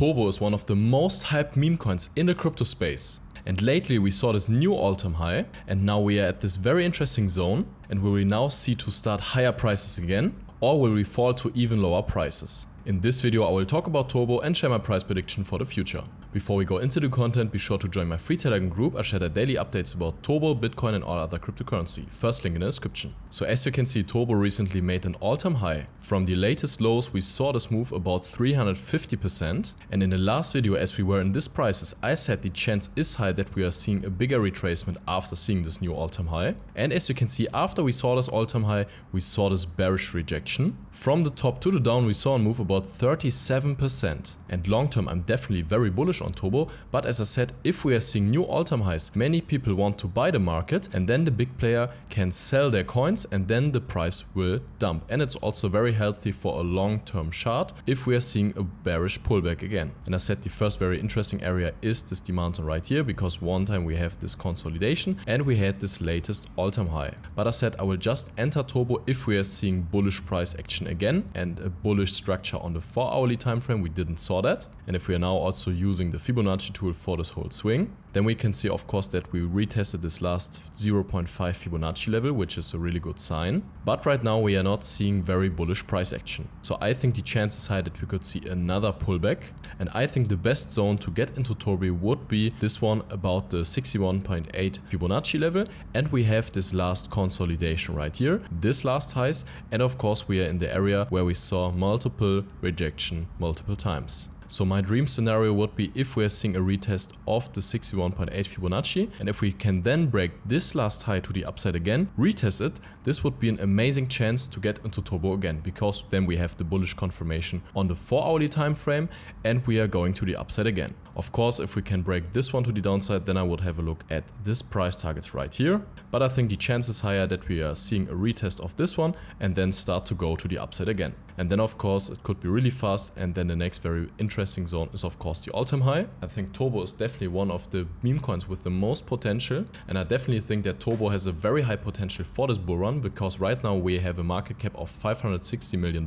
Turbo is one of the most hyped meme coins in the crypto space. And lately we saw this new all-time high, and now we are at this very interesting zone. And will we now see to start higher prices again, or will we fall to even lower prices? In this video I will talk about Turbo and share my price prediction for the future. Before we go into the content, be sure to join my free Telegram group. I share there daily updates about Turbo, Bitcoin and all other cryptocurrency. First link in the description. So as you can see, Turbo recently made an all-time high. From the latest lows we saw this move about 350%, and in the last video as we were in these prices I said the chance is high that we are seeing a bigger retracement after seeing this new all-time high. And as you can see, after we saw this all-time high we saw this bearish rejection. From the top to the down we saw a move about 37%, and long term I'm definitely very bullish on Turbo, but as I said, if we are seeing new all-time highs, many people want to buy the market and then the big player can sell their coins and then the price will dump. And it's also very healthy for a long-term chart if we are seeing a bearish pullback again. And I said the first very interesting area is this demand zone right here, because one time we have this consolidation and we had this latest all-time high. But I said I will just enter Turbo if we are seeing bullish price action again and a bullish structure on the 4-hourly time frame. We didn't saw that. And if we are now also using the Fibonacci tool for this whole swing, then we can see of course that we retested this last 0.5 Fibonacci level, which is a really good sign. But right now we are not seeing very bullish price action. So I think the chance is high that we could see another pullback. And I think the best zone to get into Turbo would be this one about the 61.8 Fibonacci level. And we have this last consolidation right here, this last highs. And of course we are in the area where we saw multiple rejection multiple times. So my dream scenario would be if we are seeing a retest of the 61.8 Fibonacci, and if we can then break this last high to the upside again, retest it, this would be an amazing chance to get into Turbo again, because then we have the bullish confirmation on the 4-hourly time frame and we are going to the upside again. Of course, if we can break this one to the downside, then I would have a look at this price targets right here. But I think the chance is higher that we are seeing a retest of this one and then start to go to the upside again. And then of course it could be really fast, and then the next very interesting zone is of course the all-time high. I think Turbo is definitely one of the meme coins with the most potential, and I definitely think that Turbo has a very high potential for this bull run, because right now we have a market cap of $560 million.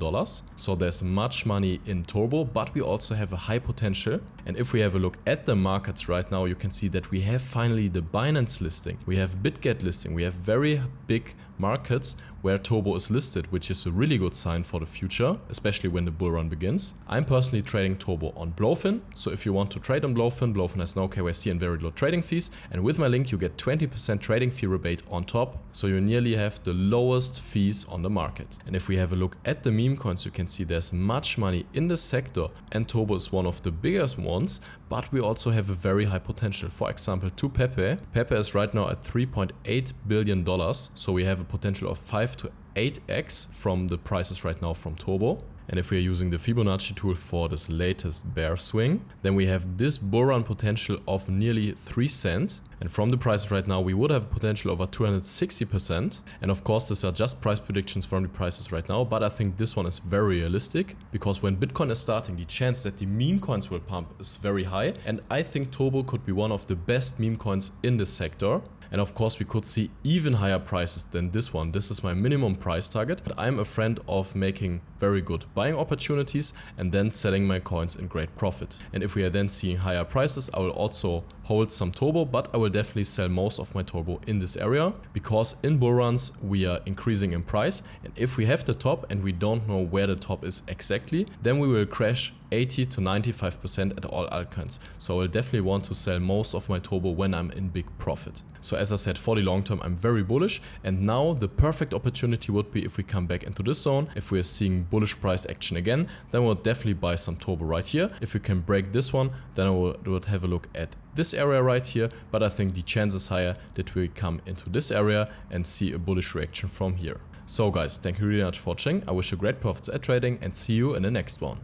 So there's much money in Turbo, but we also have a high potential. And if we have a look at the markets right now, you can see that we have finally the Binance listing, we have BitGet listing, we have very big markets where Turbo is listed, which is a really good sign for the future, especially when the bull run begins. I'm personally trading Turbo on Blofin, so if you want to trade on Blofin, Blofin has no KYC and very low trading fees, and with my link you get 20% trading fee rebate on top, so you nearly have the lowest fees on the market. And if we have a look at the meme coins, you can see there's much money in this sector, and Turbo is one of the biggest ones, but we also have a very high potential. For example, to Pepe. Pepe is right now at $3.8 billion, so we have a potential of 5 to 8x from the prices right now from Turbo. And if we are using the Fibonacci tool for this latest bear swing, then we have this bull run potential of nearly 3 cents. And from the prices right now, we would have a potential over 260%. And of course, these are just price predictions from the prices right now, but I think this one is very realistic, because when Bitcoin is starting, the chance that the meme coins will pump is very high. And I think Turbo could be one of the best meme coins in this sector. And of course we could see even higher prices than this one. This is my minimum price target, but I'm a friend of making very good buying opportunities and then selling my coins in great profit. And if we are then seeing higher prices, I will also hold some Turbo, but I will definitely sell most of my Turbo in this area, because in bull runs we are increasing in price, and if we have the top and we don't know where the top is exactly, then we will crash 80 to 95% at all altcoins. So I will definitely want to sell most of my Turbo when I'm in big profit. So as I said, for the long term I'm very bullish, and now the perfect opportunity would be if we come back into this zone. If we are seeing bullish price action again, then we'll definitely buy some Turbo right here. If we can break this one, then I would have a look at this area right here, but I think the chance is higher that we come into this area and see a bullish reaction from here. So guys, thank you really much for watching. I wish you great profits at trading and see you in the next one.